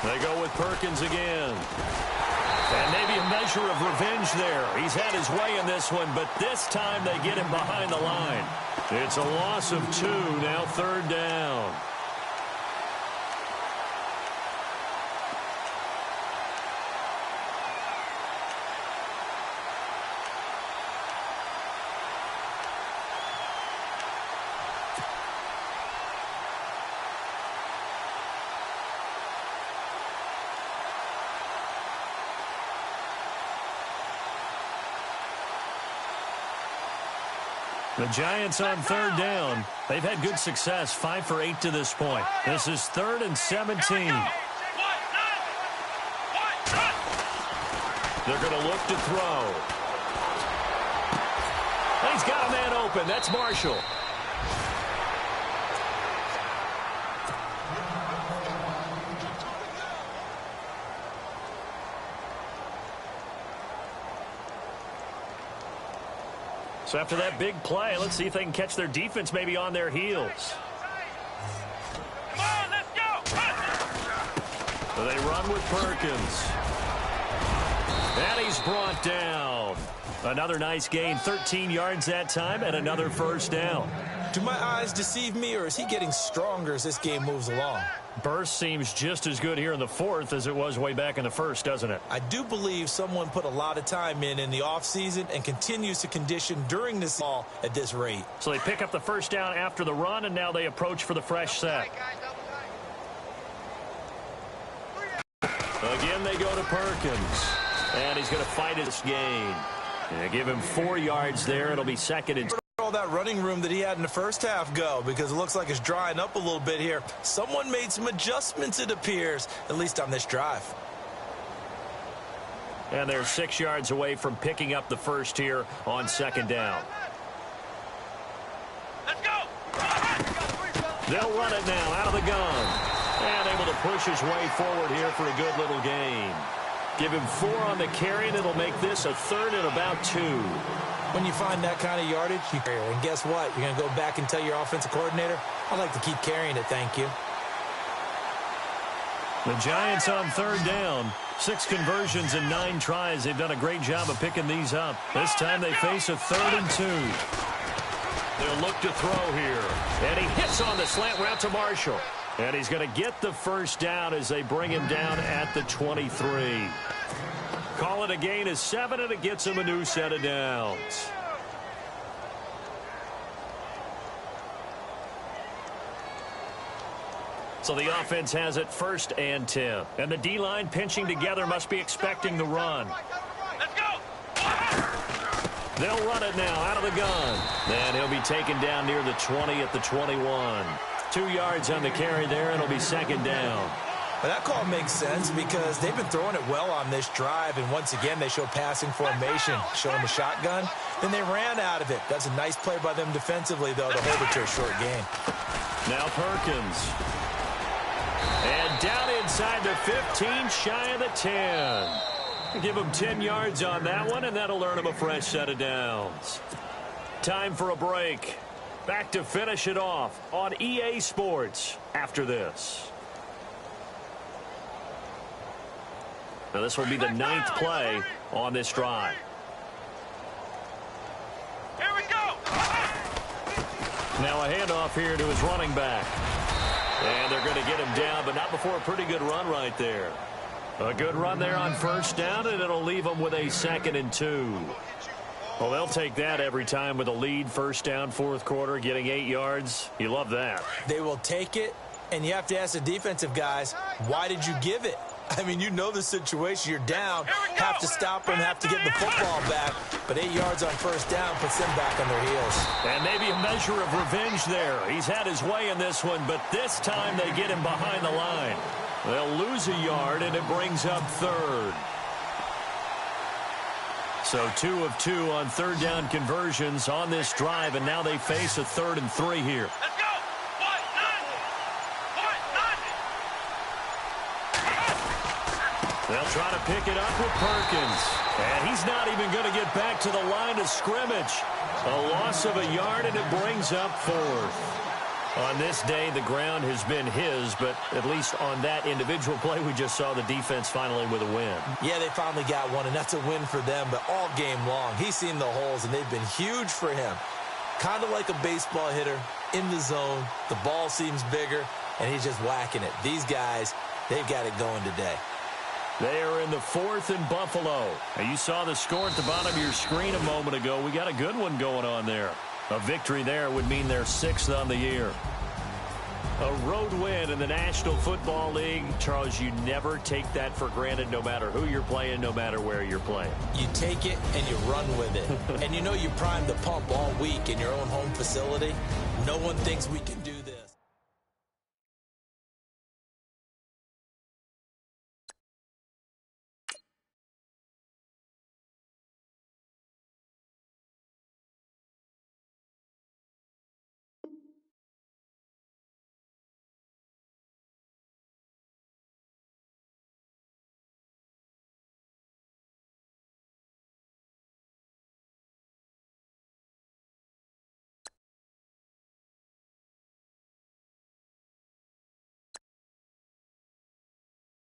They go with Perkins again. And maybe a measure of revenge there. He's had his way in this one, but this time they get him behind the line. It's a loss of 2, now 3rd down. The Giants on 3rd down. They've had good success, 5 for 8 to this point. This is 3rd and 17. They're going to look to throw. He's got a man open. That's Marshall. So after that big play, let's see if they can catch their defense maybe on their heels. Come on, let's go! So they run with Perkins. And he's brought down. Another nice gain, 13 yards that time, and another 1st down. Do my eyes deceive me, or is he getting stronger as this game moves along? Burst seems just as good here in the 4th as it was way back in the 1st, doesn't it? I do believe someone put a lot of time in the offseason and continues to condition during this ball at this rate. So they pick up the 1st down after the run, and now they approach for the fresh set. Again, they go to Perkins. And he's going to fight his gain. And give him 4 yards there. It'll be 2nd and 10. All that running room that he had in the first half go, because it looks like it's drying up a little bit here. Someone made some adjustments, it appears, at least on this drive. And they're 6 yards away from picking up the 1st here on 2nd down. Let's go! They'll run it now out of the gun. And able to push his way forward here for a good little gain. Give him 4 on the carry, and it'll make this a 3rd and about 2. When you find that kind of yardage, you carry it. And guess what? You're going to go back and tell your offensive coordinator, I'd like to keep carrying it, thank you. The Giants on 3rd down. 6 conversions and 9 tries. They've done a great job of picking these up. This time they face a 3rd and 2. They'll look to throw here. And he hits on the slant route to Marshall. And he's going to get the 1st down as they bring him down at the 23. Call it a gain of 7, and it gets him a new set of downs. So the offense has it 1st and 10. And the D-line pinching together must be expecting the run. Let's go! They'll run it now out of the gun. And he'll be taken down near the 20 at the 21. 2 yards on the carry there, and it'll be 2nd down. Well, that call makes sense because they've been throwing it well on this drive, and once again they show passing formation, showing the shotgun. Then they ran out of it. That's a nice play by them defensively, though, to hold it to a short gain. Now Perkins. And down inside the 15, shy of the 10. Give him 10 yards on that one, and that'll earn him a fresh set of downs. Time for a break. Back to finish it off on EA Sports after this. Now this will be the 9th play on this drive. Here we go! Now a handoff here to his running back. And they're going to get him down, but not before a pretty good run right there. A good run there on 1st down, and it'll leave him with a 2nd and 2. Well, they'll take that every time with a lead, first down, fourth quarter, getting 8 yards. You love that. They will take it, and you have to ask the defensive guys, why did you give it? I mean, you know the situation. You're down, have to stop them, have to get the football back. But 8 yards on first down puts them back on their heels. And maybe a measure of revenge there. He's had his way in this one, but this time they get him behind the line. They'll lose a yard, and it brings up third. So 2 of 2 on third down conversions on this drive, and now they face a 3rd and 3 here. Let's go. They'll try to pick it up with Perkins. And he's not even going to get back to the line of scrimmage. A loss of a yard, and it brings up 4th. On this day, the ground has been his, but at least on that individual play, we just saw the defense finally with a win. Yeah, they finally got one, and that's a win for them, but all game long, he's seen the holes, and they've been huge for him. Kind of like a baseball hitter in the zone. The ball seems bigger, and he's just whacking it. These guys, they've got it going today. They are in the 4th in Buffalo. Now, you saw the score at the bottom of your screen a moment ago. We got a good one going on there. A victory there would mean they're 6th on the year. A road win in the National Football League. Charles, you never take that for granted, no matter who you're playing, no matter where you're playing. You take it and you run with it. And you know you primed the pump all week in your own home facility. No one thinks we can do